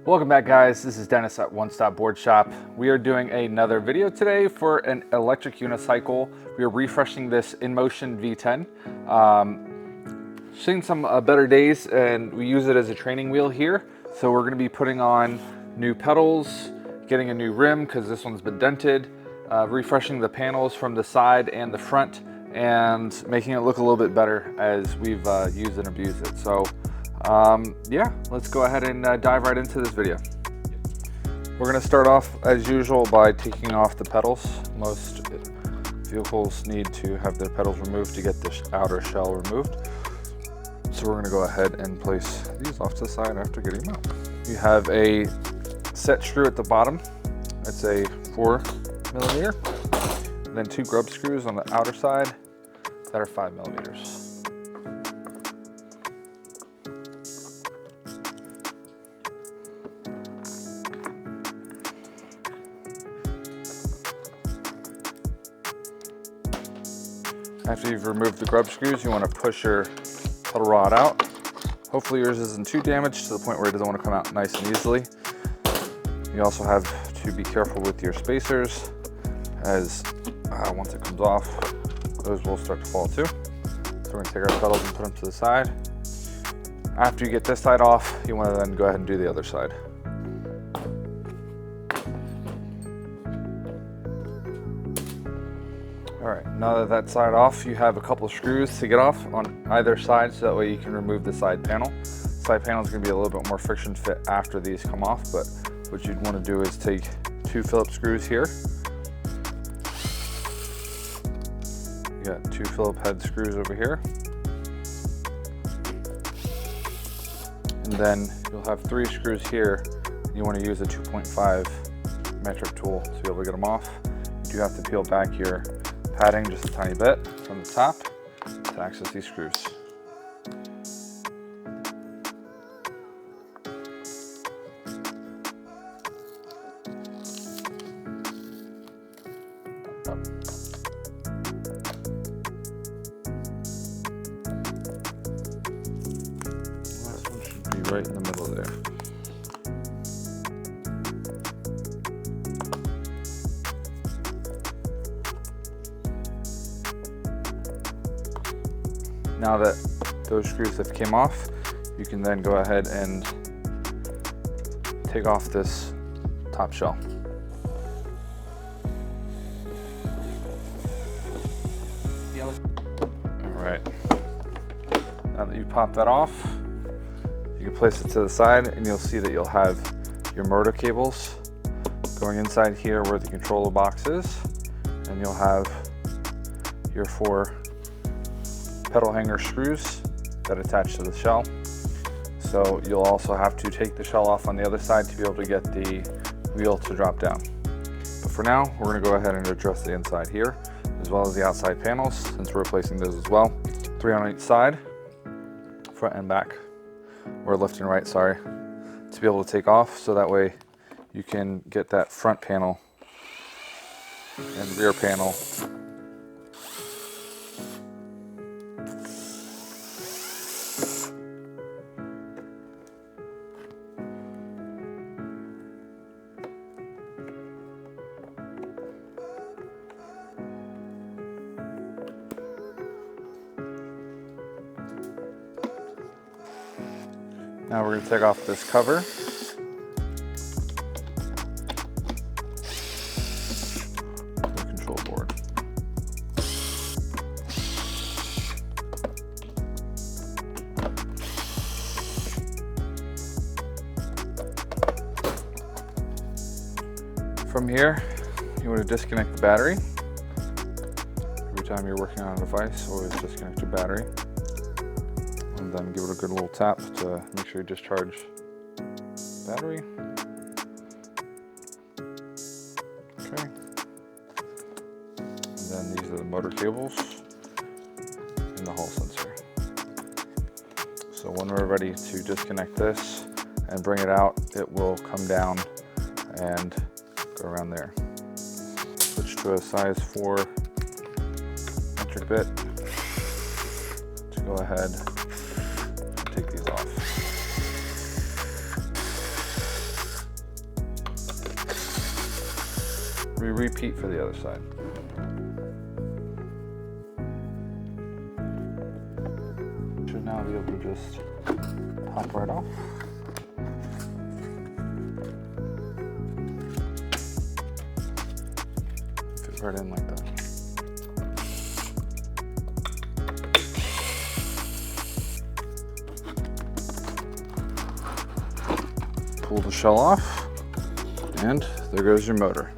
Welcome back, guys. This is Dennis at One Stop Board Shop. We are doing another video today for an electric unicycle. We are refreshing this Inmotion V10. Seen some better days, and we use it as a training wheel here. So we're going to be putting on new pedals, getting a new rim because this one's been dented, refreshing the panels from the side and the front, and making it look a little bit better as we've used and abused it. So yeah, let's go ahead and dive right into this video. We're going to start off as usual by taking off the pedals. Most vehicles need to have their pedals removed to get this outer shell removed. So we're going to go ahead and place these off to the side after getting them out. You have a set screw at the bottom. It's a 4mm, and then 2 grub screws on the outer side that are 5mm. After you've removed the grub screws, you want to push your pedal rod out. Hopefully yours isn't too damaged to the point where it doesn't want to come out nice and easily. You also have to be careful with your spacers, as once it comes off, those will start to fall too. So we're going to take our pedals and put them to the side. After you get this side off, you want to then go ahead and do the other side. All right, now that that's side off, you have a couple of screws to get off on either side, so that way you can remove the side panel. Side panel is going to be a little bit more friction fit after these come off, but what you'd want to do is take 2 Phillips screws here. You got 2 Phillips head screws over here. And then you'll have 3 screws here. You want to use a 2.5 metric tool to be able to get them off. You do have to peel back your padding just a tiny bit from the top to access these screws. Last one should be right in the middle there. Now that those screws have came off, you can then go ahead and take off this top shell. All right, now that you pop that off, you can place it to the side, and you'll see that you'll have your motor cables going inside here where the controller box is, and you'll have your 4 pedal hanger screws that attach to the shell. So you'll also have to take the shell off on the other side to be able to get the wheel to drop down. But for now, we're going to go ahead and address the inside here, as well as the outside panels, since we're replacing those as well. 3 on each side, front and back, or left and right, sorry, to be able to take off, so that way you can get that front panel and rear panel Now we're going to take off this cover. The control board. From here, you want to disconnect the battery. Every time you're working on a device, always disconnect your battery. And then give it a good little tap to make sure you discharge the battery. Okay. And then these are the motor cables and the hall sensor. So when we're ready to disconnect this and bring it out, it will come down and go around there. Switch to a size 4 metric bit to go ahead and take these off. we repeat for the other side. Should now be able to just pop right off. Fit right in like that. Pull the shell off, and there goes your motor.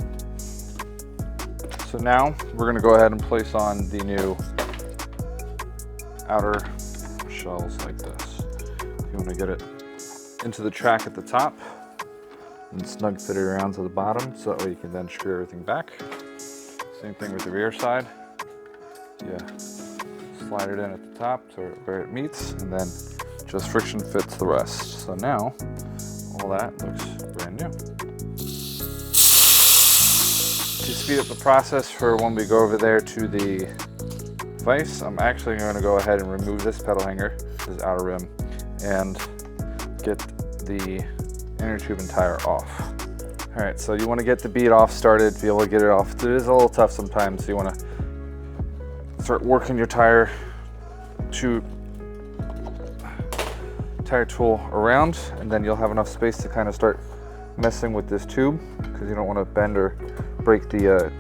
So now we're going to go ahead and place on the new outer shells like this. You want to get it into the track at the top and snug fit it around to the bottom, so that way you can then screw everything back. Same thing with the rear side. Yeah, slide it in at the top to where it meets, and then just friction fits the rest. So now all that looks brand new. To speed up the process for when we go over there to the vise, I'm actually going to go ahead and remove this pedal hanger, this outer rim, and get the inner tube and tire off. All right, so you want to get the bead off started, be able to get it off. It is a little tough sometimes, so you want to start working your tire tool around, and then you'll have enough space to kind of start messing with this tube, because you don't want to bend or break the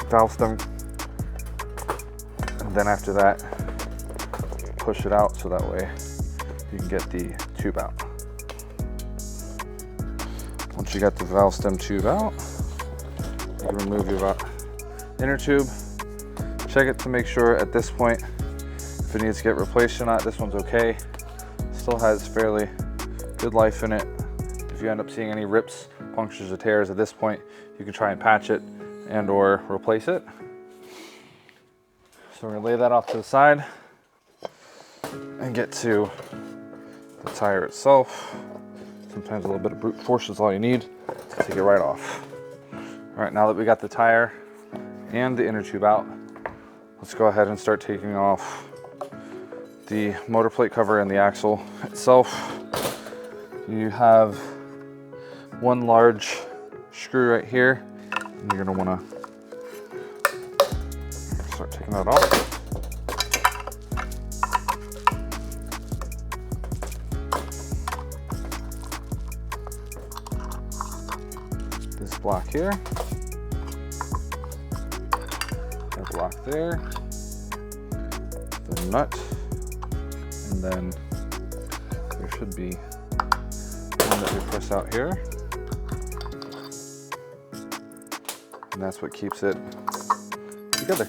valve stem. And then after that, push it out so that way you can get the tube out. Once you got the valve stem tube out, you can remove your inner tube. Check it to make sure at this point if it needs to get replaced or not. This one's okay. Still has fairly good life in it. If you end up seeing any rips, punctures, or tears at this point, you can try and patch it and or replace it. So we're gonna lay that off to the side and get to the tire itself. Sometimes a little bit of brute force is all you need to take it right off. All right, now that we got the tire and the inner tube out, let's go ahead and start taking off the motor plate cover and the axle itself. You have one large screw right here, and you're gonna wanna start taking that off. This block here, that block there, the nut, and then there should be one that we press out here, and that's what keeps it together.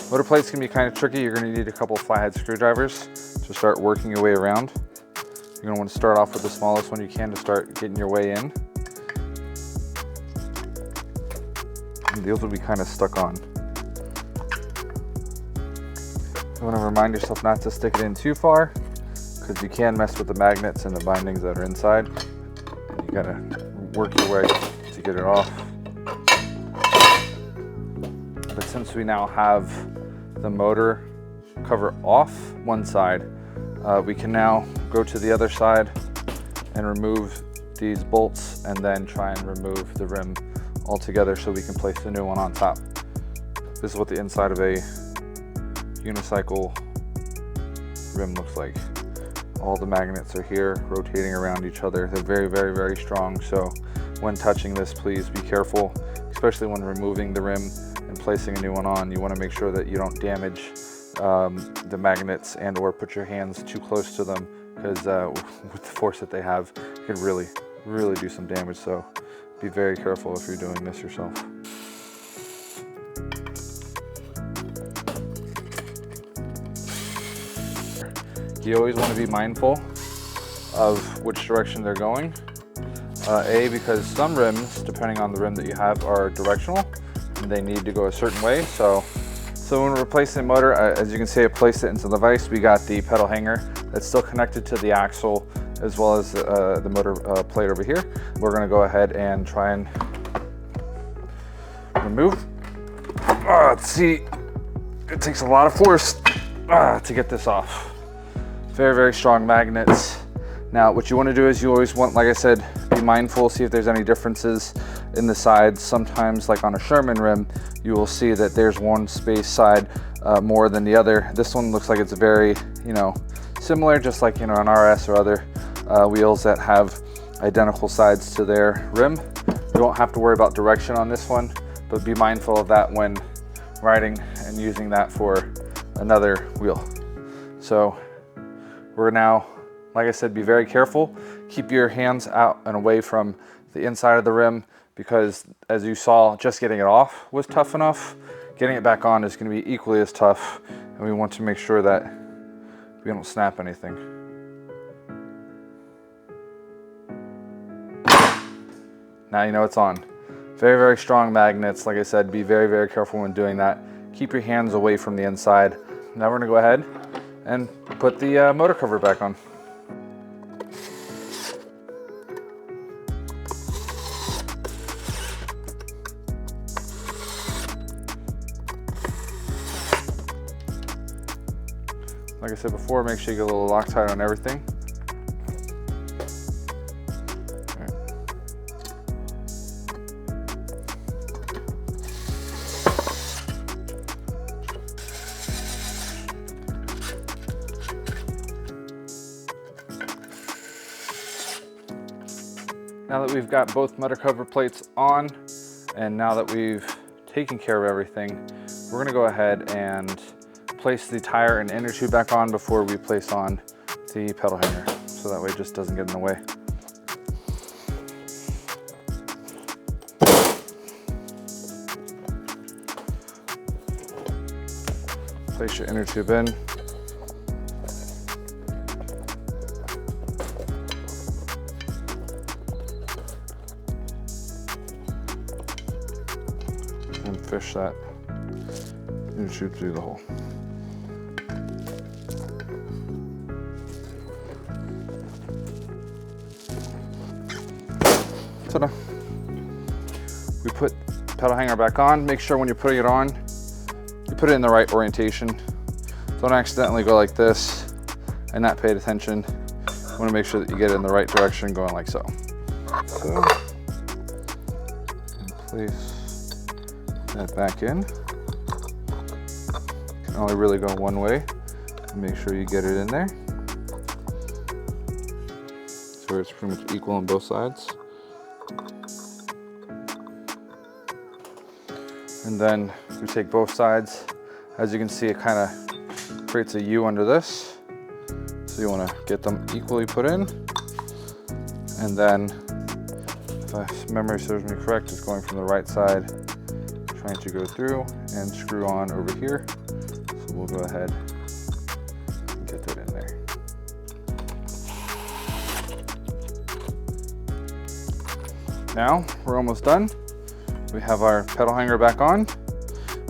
Motor plates can be kind of tricky. You're going to need a couple flathead screwdrivers to start working your way around. You're going to want to start off with the smallest one you can to start getting your way in. And these will be kind of stuck on. You want to remind yourself not to stick it in too far, because you can mess with the magnets and the bindings that are inside. And you got to work your way to get it off. But since we now have the motor cover off one side, we can now go to the other side and remove these bolts, and then try and remove the rim altogether so we can place the new one on top. This is what the inside of a unicycle rim looks like. All the magnets are here rotating around each other. They're very, very, very strong. So when touching this, please be careful, especially when removing the rim and placing a new one on. You want to make sure that you don't damage the magnets and or put your hands too close to them, because with the force that they have, it could really, really do some damage. So be very careful if you're doing this yourself. You always want to be mindful of which direction they're going. Because some rims, depending on the rim that you have, are directional and they need to go a certain way. So when we're replacing the motor, as you can see, I placed it into the vise. We got the pedal hanger that's still connected to the axle, as well as the motor plate over here. We're going to go ahead and try and remove. Let's see it takes a lot of force to get this off. Very, very strong magnets. Now, what you want to do is you always want, like I said, be mindful, see if there's any differences in the sides. Sometimes, like on a Sherman rim, you will see that there's one space side more than the other. This one looks like it's very, you know, similar, just like, you know, an RS or other wheels that have identical sides to their rim. You won't have to worry about direction on this one, but be mindful of that when riding and using that for another wheel. So we're now, like I said, be very careful. Keep your hands out and away from the inside of the rim, because as you saw, just getting it off was tough enough. Getting it back on is going to be equally as tough, and we want to make sure that we don't snap anything. Now you know it's on. Very, very strong magnets. Like I said, be very, very careful when doing that. Keep your hands away from the inside. Now we're gonna go ahead and put the motor cover back on. Like I said before, make sure you get a little Loctite on everything. Now that we've got both motor cover plates on, and now that we've taken care of everything, we're gonna go ahead and place the tire and inner tube back on before we place on the pedal hanger, so that way it just doesn't get in the way. Place your inner tube in. And fish that inner tube through the hole. So now we put pedal hanger back on. Make sure when you're putting it on, you put it in the right orientation. Don't accidentally go like this and not pay attention. You want to make sure that you get it in the right direction, going like so. So, and place that back in. You can only really go one way. Make sure you get it in there, so it's pretty much equal on both sides. And then we take both sides. As you can see, it kind of creates a U under this. So you want to get them equally put in. And then, if memory serves me correct, it's going from the right side, trying to go through and screw on over here. So we'll go ahead and get that in there. Now we're almost done. We have our pedal hanger back on.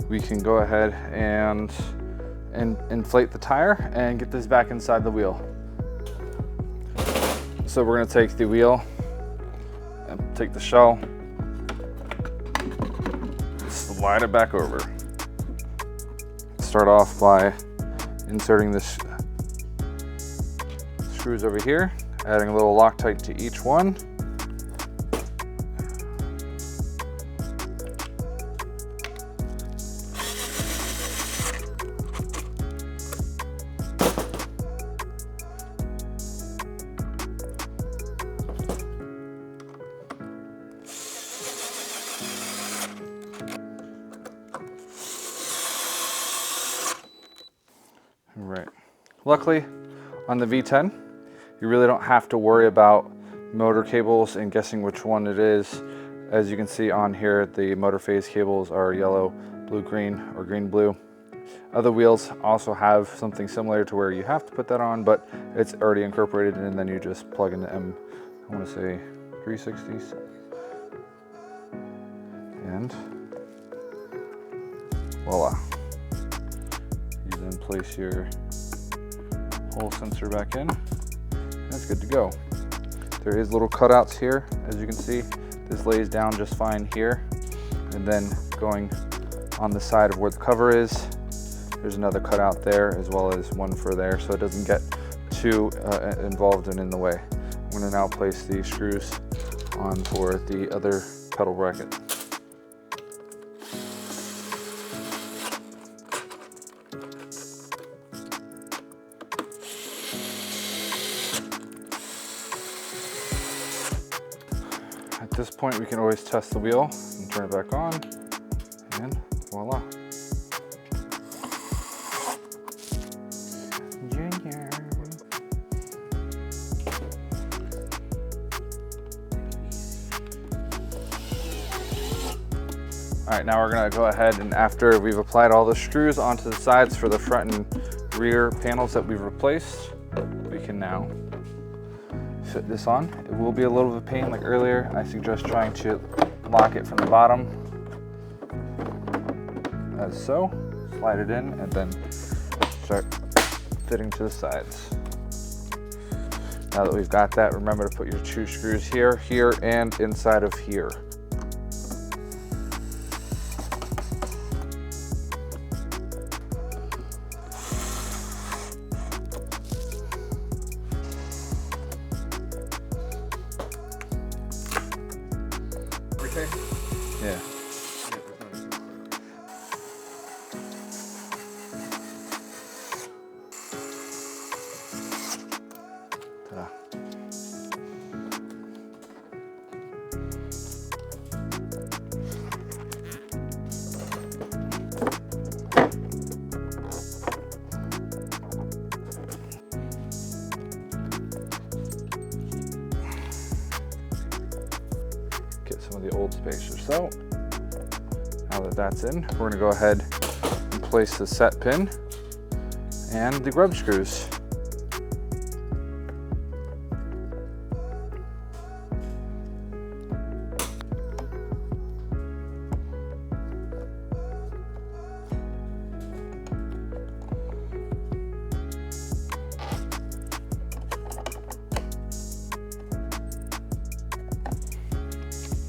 We can go ahead and inflate the tire and get this back inside the wheel. So we're gonna take the wheel and take the shell, slide it back over. Start off by inserting the screws over here, adding a little Loctite to each one. Right. Luckily, on the V10, you really don't have to worry about motor cables and guessing which one it is. As you can see on here, the motor phase cables are yellow, blue, green, or green, blue. Other wheels also have something similar to where you have to put that on, but it's already incorporated, and then you just plug in the I want to say 360s. And voila. You then place your hole sensor back in. That's good to go. There is little cutouts here, as you can see. This lays down just fine here. And then going on the side of where the cover is, There's another cutout there as well as one for there, so it doesn't get too involved and in the way. I'm going to now place the screws on for the other pedal bracket. At this point, we can always test the wheel and turn it back on, and voila. All right, now we're gonna go ahead and after we've applied all the screws onto the sides for the front and rear panels that we've replaced, we can now fit this on. It will be a little bit of a pain like earlier. I suggest trying to lock it from the bottom, as so. Slide it in and then start fitting to the sides. Now that we've got that, remember to put your 2 screws here, here, and inside of here. Yeah. Ta-da. Get some of the old spacers. So now that that's in, we're going to go ahead and place the set pin and the grub screws.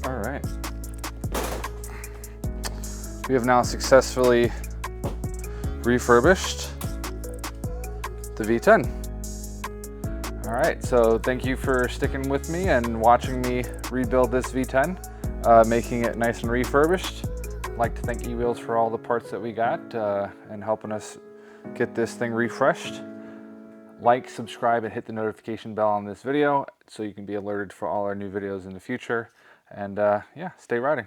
All right. We have now successfully refurbished the V10. All right, so thank you for sticking with me and watching me rebuild this V10, making it nice and refurbished. I'd like to thank eWheels for all the parts that we got and helping us get this thing refreshed. Like, subscribe, and hit the notification bell on this video so you can be alerted for all our new videos in the future. And yeah, stay riding.